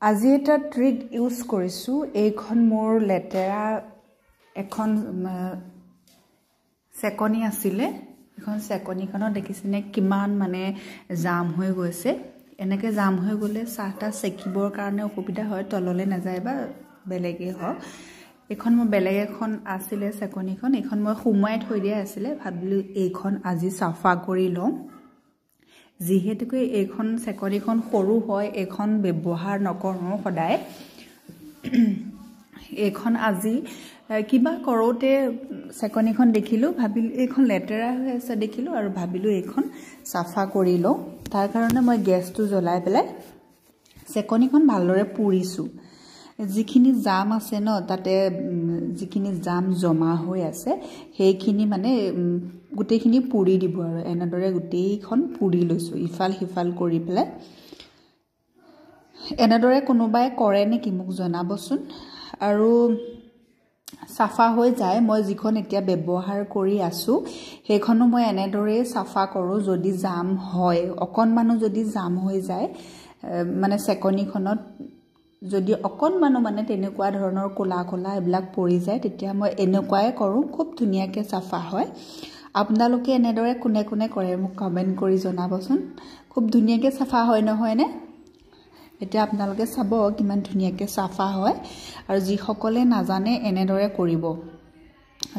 আজি এটা trick use কৰিছো এইখন মোৰ লেটেৰা এখন সেকনি আছিল এখন সেকনিখনত দেখিছেনে কিমান মানে জাম হৈ গৈছে এনেকে জাম হৈ গলে চাহটা সেকিবৰ কাৰণে অসুবিধা হয় তললে নাযায় বা বেলেগে হয় এখন মই বেলেগ এখন আছিল সেকনিখন এখন মই খুমাই থৈ দিয়া আছিল ভাবিলো এইখন আজি সাফা কৰি লম যিহেতুকে এইখন সেকনিখন সৰু হয় এখন ব্যৱহাৰ নকৰো সদায় এইখন আজি কিবা কৰোতে সেকনিখন দেখিলো ভাবিলো এইখন লেটেৰা হৈ আছে দেখিলো আৰু ভাবিলো এইখন সাফা কৰি লও তাৰ কাৰণে মই গেছটো জ্বলাই পেলাই সেকনিখন ভালদৰে পুৰিছো যিখিনি জাম আছে ন তাতে যিখিনি জাম জমা হৈ আছে সেইখিনি মানে গুটেখিনি পুৰি দিব আৰু এনেদৰে গুটেইখন পুৰি লৈছো ইফাল হিফাল কৰি পেলাই এনেদৰে কোনোবাই কৰে নেকি মোক জনাবচোন আৰু সাফা হৈ যায় মই যিখন এতিয়া ব্যৱহাৰ কৰি আছো সেইখনো মই এনেদৰে সাফা কৰো যদি জাম হয় অকনমানো যদি জাম হৈ যায় মানে সেকনিখনত যদি অকনমানো মানে তেনেকুৱা ধৰণৰ কোলা কোলা এবিলাক পৰি যায় তেতিয়া মই এনেকুৱাই কৰো খুব ধুনিয়াকে সাফা হয় আপোনালোকে এনেদৰে কোনে কোনে কৰে মোক কমেন্ট কৰি জনাবচোন খুব ধুনিয়াকে সাফা হয় নহয় নে এতিয়া আপোনালোকে চাব কিমান ধুনিয়াকে সাফা হয় আৰু যি সকলে নাজানে এনেদৰে কৰিব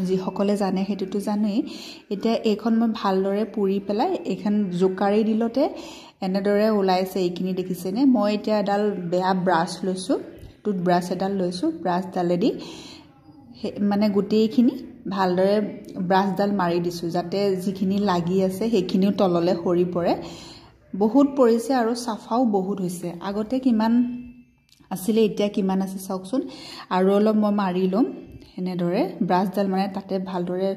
যি সকলে জানে হেতুটো জানেই এতিয়া এইখন মই ভালদৰে পুৰি পেলাই এইখন জোকাৰি দিলতে এনেদৰে ওলাইছে এইখিনি দেখিছেনে মই এতিয়া এডাল বেয়া ব্ৰাছ লৈছো টুথ ব্ৰাছ এডাল লৈছো ব্ৰাছ ডালেদি মানে গুটেইখিনি ভালদৰে ব্ৰাছডাল মাৰি দিছো যাতে যিখিনি লাগি আছে সেইখিনিও তললে হৰি পৰে বহুত পৰিছে আৰু সাফাও বহুত হৈছে আগতে কিমান আছিলে এতিয়া কিমান আছে চাওকচোন আৰু অলপ মই মাৰি লম এনেদৰে ব্ৰাছডাল মানে তাতে ভালদৰে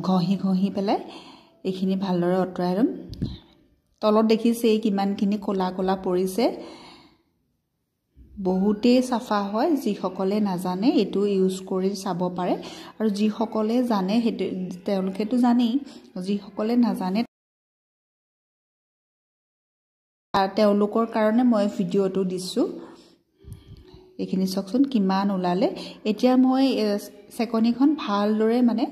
ঘহি ঘহি পেলাই এইখিনি ভালদৰে অতৰাই লম তলত দেখিছে কিমানখিনি কোলা কোলা পৰিছে বহুতে সাফা হয় যি সকলে নাজানে এটো ইউজ কৰি চাব পাৰে আৰু যি সকলে জানে হেতু তেওঁলোকেটো জানেই যি সকলে নাজানে তেওঁলোকৰ কাৰণে মই ভিডিওটো দিছো এইখিনি চাওকচোন কিমান ওলালে এতিয়া মই সেকনিখন ভালদৰে মানে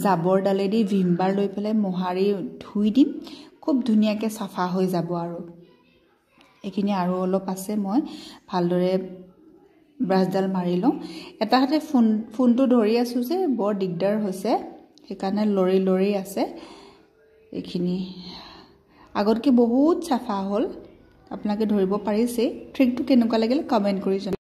জাবৰ ডালেদি ভিমবাৰ লৈ পেলাই মোহাৰি ধুই দিম খুব ধুনিয়াকে সাফা হৈ যাব আৰু এইখিনি আৰু অলপ আছে মই ভালদৰে ব্ৰাছডাল মাৰি লওঁ এটা হাতে ফোনটো ধৰি আছো যে বৰ দিগদাৰ হৈছে সেইকাৰণে লৰি লৰি আছে এইখিনি আগতকে বহুত সাফা হল আপোনালোকে ধৰিব পাৰিছে ট্ৰিকটো কেনেকুৱা লাগিল কমেন্ট কৰি